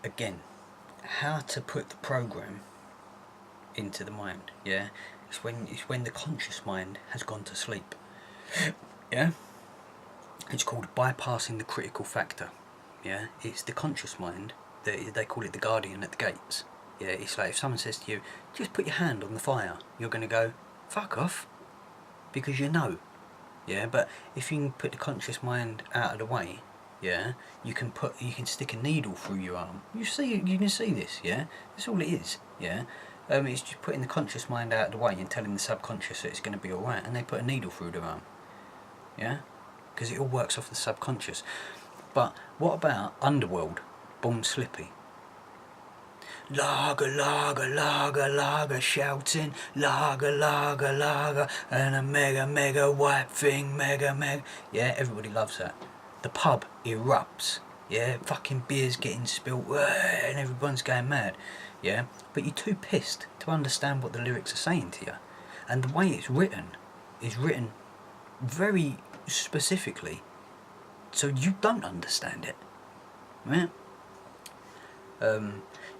again, how to put the program into the mind. Yeah, it's when the conscious mind has gone to sleep. Yeah, it's called bypassing the critical factor. Yeah, it's the conscious mind. They call it the guardian at the gates. Yeah, it's like if someone says to you, just put your hand on the fire, you're going to go, fuck off, because you know. Yeah, but if you can put the conscious mind out of the way, yeah, you can stick a needle through your arm. You can see this, yeah. That's all it is, yeah. It's just putting the conscious mind out of the way and telling the subconscious that it's going to be all right, and they put a needle through their arm, yeah, because it all works off the subconscious. But what about Undrworld, Born Slippy? Lager, lager, lager, lager, shouting, lager, lager, lager, and a mega, mega white thing, mega, mega. Yeah, everybody loves that. The pub erupts. Yeah, fucking beers getting spilt, and everyone's going mad. Yeah, but you're too pissed to understand what the lyrics are saying to you. And the way it's written is written very specifically, so you don't understand it. Right?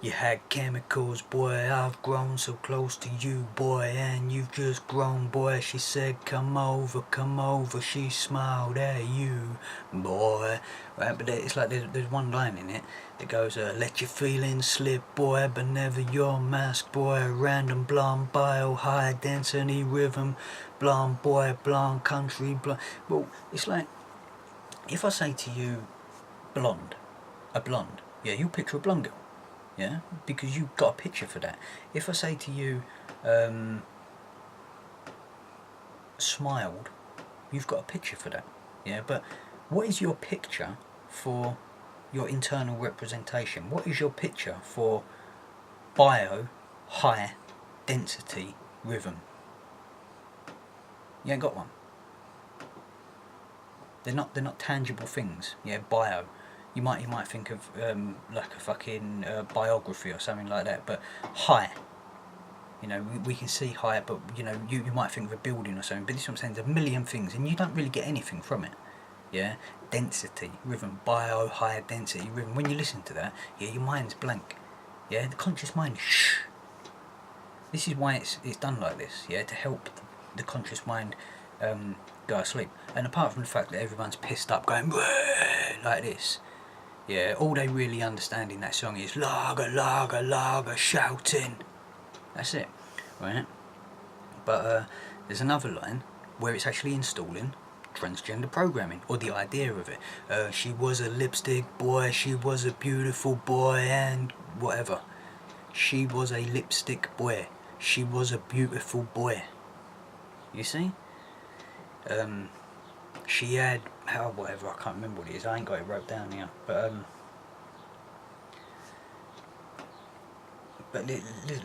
You had chemicals, boy, I've grown so close to you, boy, and you've just grown, boy. She said, come over, she smiled at you, boy. Right, but it's like there's one line in it that goes, let your feelings slip, boy, but never your mask, boy. Random blonde bio, high density rhythm, blonde boy, blonde country, blonde. Well, it's like, if I say to you, blonde, a blonde, yeah, you picture a blonde girl. Yeah, because you've got a picture for that. If I say to you, smiled, you've got a picture for that. Yeah, but what is your picture for your internal representation? What is your picture for bio, high density rhythm? You ain't got one. They're not tangible things. Yeah, bio. You might think of like a fucking biography or something like that, but high. You know, we can see high, but you know, you might think of a building or something. But this is what I'm saying. There's a million things, and you don't really get anything from it. Yeah, density, rhythm, bio, high density rhythm. When you listen to that, yeah, your mind's blank. Yeah, the conscious mind. Shh. This is why it's done like this. Yeah, to help the conscious mind go asleep. And apart from the fact that everyone's pissed up, going like this. Yeah, all they really understand in that song is lager, lager, lager, shouting. That's it, right? But there's another line where it's actually installing transgender programming, or the idea of it. She was a lipstick boy, she was a beautiful boy, and whatever. She was a lipstick boy, she was a beautiful boy. You see? She had, whatever, I can't remember what it is, I ain't got it wrote down here, but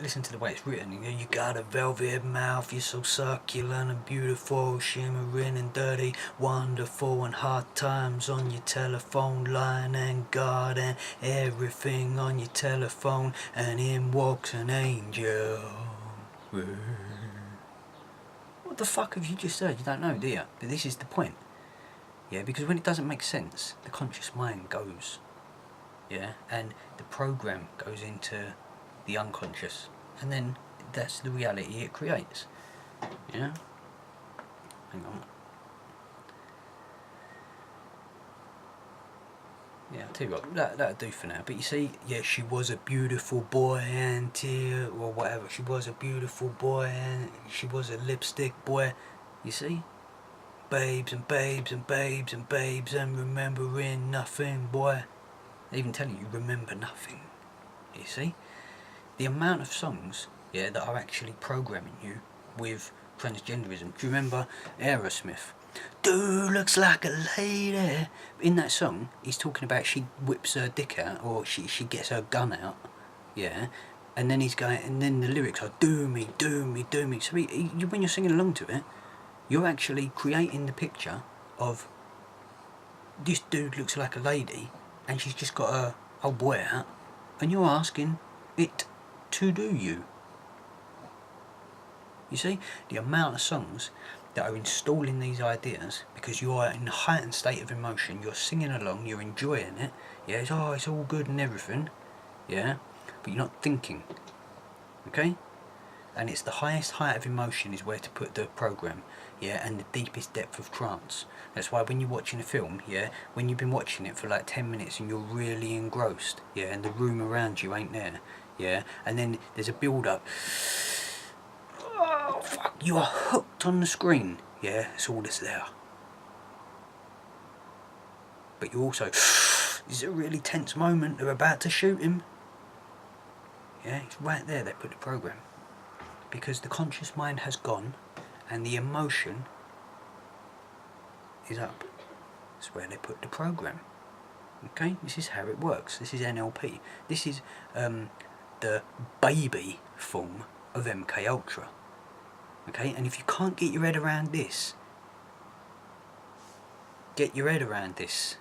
listen to the way it's written. You got a velvet mouth, you're so succulent and beautiful, shimmering and dirty, wonderful, and hard times on your telephone line, and God and everything on your telephone, and in walks an angel. What the fuck have you just said? You don't know, do you? But this is the point. Yeah, because when it doesn't make sense, the conscious mind goes. Yeah, and the program goes into the unconscious, and then that's the reality it creates. Yeah? Hang on. Yeah, I'll tell you what, that'll do for now. But you see, yeah, she was a beautiful boy, and or whatever, she was a beautiful boy, and she was a lipstick boy. You see? Babes and babes and babes and babes, and remembering nothing, boy. They even tell you remember nothing. You see? The amount of songs, yeah, that are actually programming you with transgenderism. Do you remember Aerosmith? Dude looks like a lady. In that song, he's talking about she whips her dick out, or she gets her gun out, yeah, and then he's going, and then the lyrics are do me, do me, do me. So when you're singing along to it, you're actually creating the picture of this dude looks like a lady, and she's just got her old boy out, and you're asking it to do you. You see, the amount of songs that are installing these ideas, because you are in a heightened state of emotion, you're singing along, you're enjoying it, yeah, it's all good and everything, yeah, but you're not thinking, okay? And it's the highest height of emotion is where to put the program, yeah, and the deepest depth of trance. That's why when you're watching a film, yeah, when you've been watching it for like 10 minutes and you're really engrossed, yeah, and the room around you ain't there, yeah, and then there's a build up, oh fuck, you are hooked on the screen, yeah, it's all that's there. But you also, this is a really tense moment, they're about to shoot him, yeah, it's right there, they put the program. Because the conscious mind has gone and the emotion is up. That's where they put the program. Okay, this is how it works. This is NLP. This is the baby form of MK Ultra. Okay, and if you can't get your head around this, get your head around this.